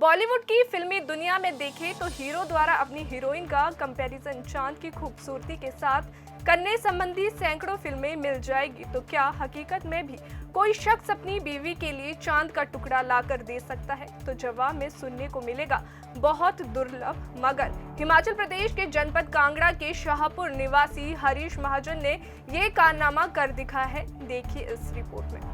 बॉलीवुड की फिल्मी दुनिया में देखें तो हीरो द्वारा अपनी हीरोइन का कंपैरिजन चांद की खूबसूरती के साथ करने संबंधी सैकड़ों फिल्में मिल जाएगी, तो क्या हकीकत में भी कोई शख्स अपनी बीवी के लिए चांद का टुकड़ा लाकर दे सकता है? तो जवाब में सुनने को मिलेगा बहुत दुर्लभ। मगर हिमाचल प्रदेश के जनपद कांगड़ा के शाहपुर निवासी हरीश महाजन ने ये कारनामा कर दिखा है। देखिए इस रिपोर्ट में।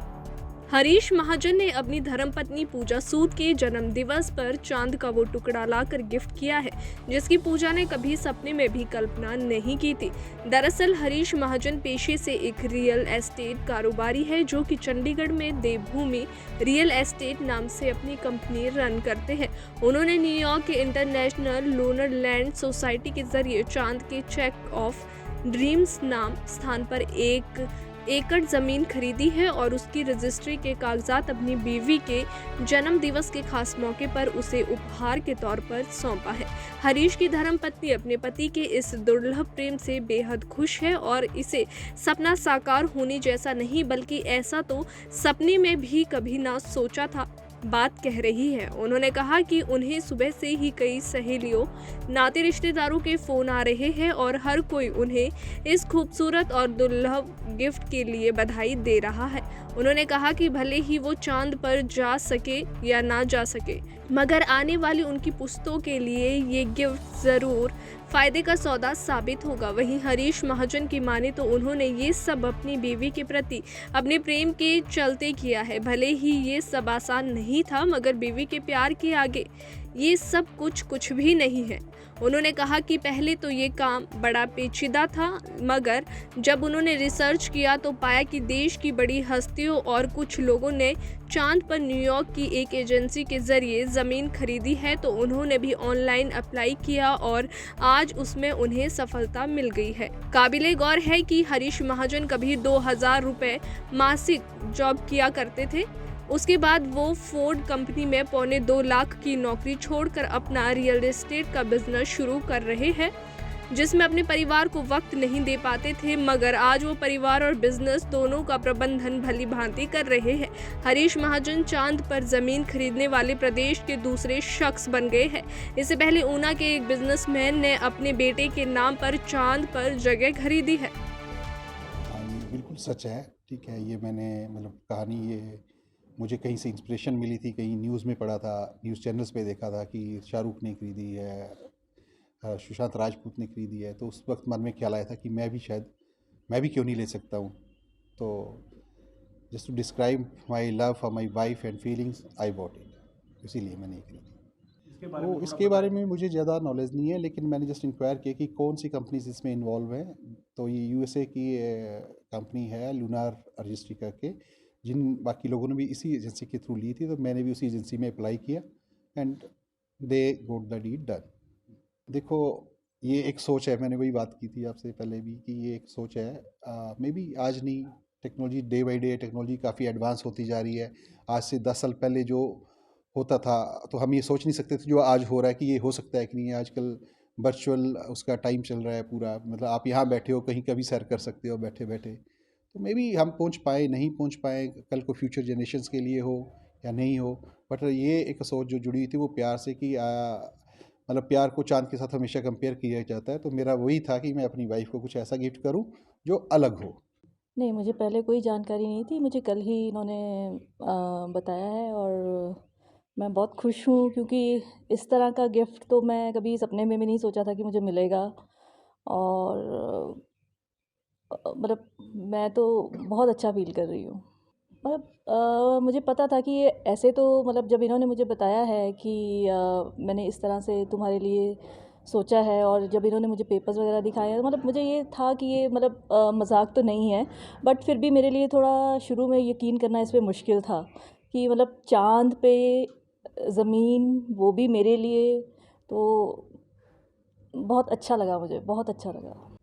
हरीश महाजन ने अपनी धर्मपत्नी पूजा सूद के जन्म दिवस पर चांद का वो टुकड़ा लाकर गिफ्ट किया है, जिसकी पूजा ने कभी सपने में भी कल्पना नहीं की थी। दरअसल हरीश महाजन पेशे से एक रियल एस्टेट कारोबारी है, जो कि चंडीगढ़ में देवभूमि रियल एस्टेट नाम से अपनी कंपनी रन करते हैं। उन्होंने न्यूयॉर्क के इंटरनेशनल लूनर लैंड सोसाइटी के जरिए चांद के चेक ऑफ ड्रीम्स नाम स्थान पर 1 एकड़ जमीन खरीदी है और उसकी रजिस्ट्री के कागजात अपनी बीवी के जन्म दिवस के खास मौके पर उसे उपहार के तौर पर सौंपा है। हरीश की धर्मपत्नी अपने पति के इस दुर्लभ प्रेम से बेहद खुश है और इसे सपना साकार होने जैसा नहीं, बल्कि ऐसा तो सपने में भी कभी ना सोचा था बात कह रही है। उन्होंने कहा कि उन्हें सुबह से ही कई सहेलियों, नाते रिश्तेदारों के फोन आ रहे हैं और हर कोई उन्हें इस खूबसूरत और दुर्लभ गिफ्ट के लिए बधाई दे रहा है। उन्होंने कहा कि भले ही वो चांद पर जा सके या ना जा सके, मगर आने वाली उनकी पुश्तों के लिए ये गिफ्ट जरूर फायदे का सौदा साबित होगा। वहीं हरीश महाजन की माने तो उन्होंने ये सब अपनी बीवी के प्रति अपने प्रेम के चलते किया है। भले ही ये सब आसान नहीं था, मगर बीवी के प्यार के आगे ये सब कुछ भी नहीं है। उन्होंने कहा कि पहले तो ये काम बड़ा पेचीदा था, मगर जब उन्होंने रिसर्च किया तो पाया कि देश की बड़ी हस्तियों और कुछ लोगों ने चांद पर न्यूयॉर्क की एक एजेंसी के जरिए ज़मीन खरीदी है, तो उन्होंने भी ऑनलाइन अप्लाई किया और आज उसमें उन्हें सफलता मिल गई है। काबिले गौर है कि हरीश महाजन कभी 2000 रुपये मासिक जॉब किया करते थे। उसके बाद वो फोर्ड कंपनी में 2.25 लाख की नौकरी छोड़कर अपना रियल एस्टेट का बिजनेस शुरू कर रहे हैं, जिसमें अपने परिवार को वक्त नहीं दे पाते थे, मगर आज वो परिवार और बिजनेस दोनों का प्रबंधन भली भांति कर रहे हैं। हरीश महाजन चांद पर जमीन खरीदने वाले प्रदेश के दूसरे शख्स बन गए हैं। इससे पहले ऊना के एक बिजनेसमैन ने अपने बेटे के नाम पर चांद पर जगह खरीदी है। बिल्कुल सच है। ठीक है, ये मैंने कहानी ये मुझे कहीं से इंस्पिरेशन मिली थी, कहीं न्यूज़ में पढ़ा था, न्यूज़ चैनल्स पे देखा था कि शाहरुख ने खरीदी है, सुशांत राजपूत ने खरीदी है। तो उस वक्त मन में ख्याल आया था कि मैं भी क्यों नहीं ले सकता हूँ। तो just to describe my love for my wife and feelings I bought it, इसीलिए मैंने खरीदी। इसके बारे में मुझे ज़्यादा नॉलेज नहीं है, लेकिन मैंने जस्ट इंक्वायर किया कि कौन सी कंपनीज इसमें इन्वॉल्व हैं। तो ये यूएसए की कंपनी है लूनार रजिस्ट्री करके, जिन बाकी लोगों ने भी इसी एजेंसी के थ्रू ली थी, तो मैंने भी उसी एजेंसी में अप्लाई किया and they got the deed done. देखो, ये एक सोच है, मैंने वही बात की थी आपसे पहले भी कि ये एक सोच है। मे बी आज नहीं, technology day by day technology काफ़ी एडवांस होती जा रही है। आज से 10 साल पहले जो होता था तो हम ये सोच नहीं सकते थे जो आज हो रहा है कि ये हो सकता है कि नहीं। आजकल वर्चुअल उसका टाइम चल रहा है पूरा, आप यहाँ बैठे हो, कहीं का भी सैर कर सकते हो बैठे बैठे। तो मे बी हम पहुँच पाए नहीं पहुँच पाए, कल को फ्यूचर जनरेशन्स के लिए हो या नहीं हो, बट ये एक सोच जो जुड़ी हुई थी वो प्यार से कि प्यार को चांद के साथ हमेशा कंपेयर किया जाता है। तो मेरा वही था कि मैं अपनी वाइफ को कुछ ऐसा गिफ्ट करूं जो अलग हो। नहीं, मुझे पहले कोई जानकारी नहीं थी, मुझे कल ही इन्होंने बताया है और मैं बहुत खुश हूँ, क्योंकि इस तरह का गिफ्ट तो मैं कभी सपने में भी नहीं सोचा था कि मुझे मिलेगा। और मैं तो बहुत अच्छा फ़ील कर रही हूँ। मुझे पता था कि ये ऐसे तो जब इन्होंने मुझे बताया है कि मैंने इस तरह से तुम्हारे लिए सोचा है, और जब इन्होंने मुझे पेपर्स वगैरह दिखाए हैं, मुझे ये था कि ये मजाक तो नहीं है, बट फिर भी मेरे लिए थोड़ा शुरू में यकीन करना इस पे मुश्किल था कि चाँद पे ज़मीन, वो भी मेरे लिए। तो बहुत अच्छा लगा, मुझे बहुत अच्छा लगा।